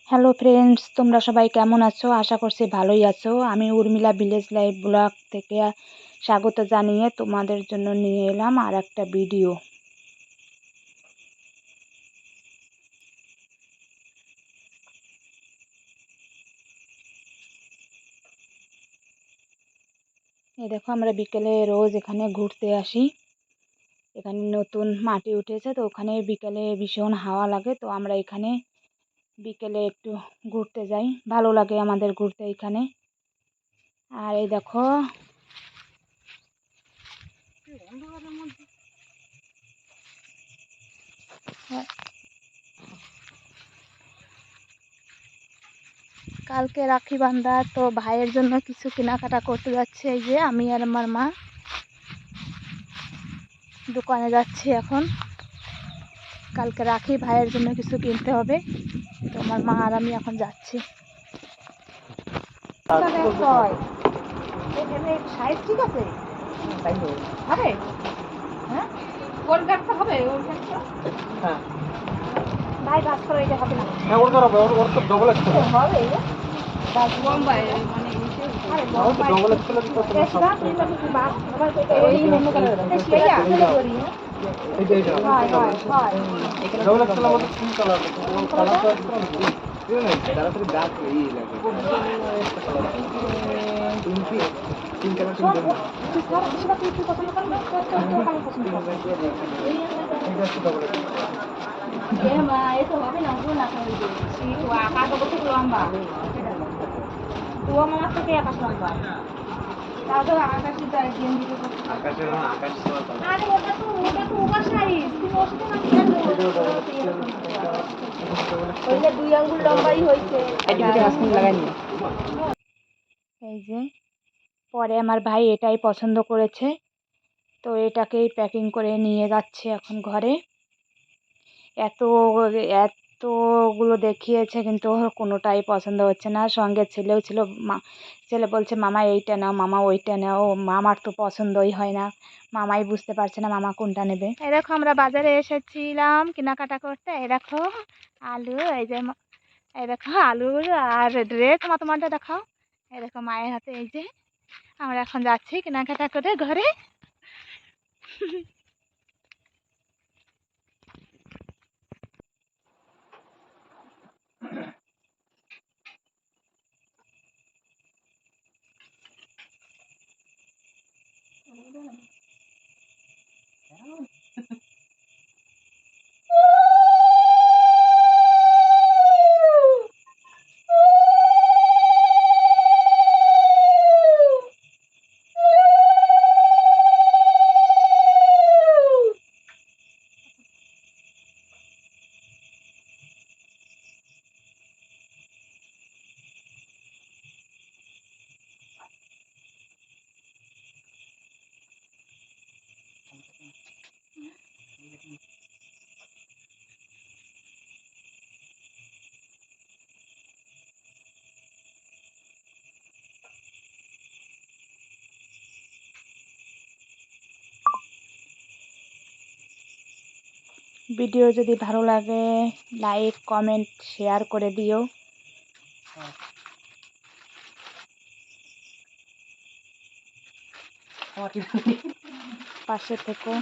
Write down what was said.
Hello friends, তোমরা সবাই কেমন আছো? আশা করছি ভালোই আছো। আমি উর্মিলা ভিলেজ লাইফ ব্লগ থেকে স্বাগত জানিয়ে তোমাদের জন্য নিয়ে এলাম আর একটা ভিডিও। এই দেখো, আমরা বিকেলে রোজ এখানে ঘুরতে আসি। এখানে নতুন মাটি উঠেছে, তো ওখানে বিকেলে ভীষণ হাওয়া লাগে, তো আমরা এখানে বিকেলে একটু ঘুরতে যাই। ভালো লাগে আমাদের ঘুরতে এখানে। আর এই দেখো, কালকে রাখি বান্ধা, তো ভাইয়ের জন্য কিছু কেনাকাটা করতে যাচ্ছে। এই যে আমি আর আমার মা দোকানে যাচ্ছি এখন। কালকে রাখি, ভাইয়ের জন্য কিছু কিনতে হবে, তো আমার মা আর আমি এখন যাচ্ছি। সাইজ ঠিক আছে, হবে হ্যাঁ, ওর গাছটা হবে, ওর গাছটা হ্যাঁ ভাই কাজ করে, এটা হবে না হ্যাঁ, ওর হবে, ওর তো ডবল এক্স হবে, বোম্বাই মানে আরে ডবল এক্স এর তো তোমার এই অন্য কালার আছে, সেইটা করি এইটা হয় হয় হয়, ডবল এক্স এর মধ্যে তিন কালার আছে, কোন কালার তো দিও না, তাড়াতাড়ি দাগ এই লাগে তিন কালার তিন দেন তুই সারা বেশিরভাগ তুই পছন্দ করেন না, তো কালার পছন্দ করেন এইটা আছে ডবল এক্স এ মা, এ তো হবে না, পুরো না করে দিয়েছি তো আকাশ কত লম্বা, তো আমার থেকে আকাশ লম্বা, তাহলে আকাশে যায় গেঞ্জি তো আকাশের না, আকাশ আরে ওটা তো ওভার সাইজ, তুমি ওর সাথে মাছ কেন ওইটা দুই আঙ্গুল লম্বাই হইছে, এটা আসলে লাগাই নি। এই যে পরে আমার ভাই এটাই পছন্দ করেছে, তো এটাকেই প্যাকিং করে নিয়ে যাচ্ছে এখন ঘরে। এত এতগুলো দেখিয়েছে, কিন্তু ওর কোনোটাই পছন্দ হচ্ছে না। সঙ্গে ছেলেও ছিল, ছেলে বলছে মামা এইটা নাও, মামা ওইটা নাও। মামার তো পছন্দই হয় না, মামাই বুঝতে পারছে না মামা কোনটা নেবে। এই দেখো, আমরা বাজারে এসেছিলাম কেনাকাটা করতে। এই দেখো আলু, এই যে এই দেখো আলু আর ড্রেস। তোমারটা দেখাও। এই দেখো মায়ের হাতে। এই যে আমরা এখন যাচ্ছি কেনাকাটা করে ঘরে। ভিডিও যদি ভালো লাগে লাইক কমেন্ট শেয়ার করে দিও, পাশে থেকো।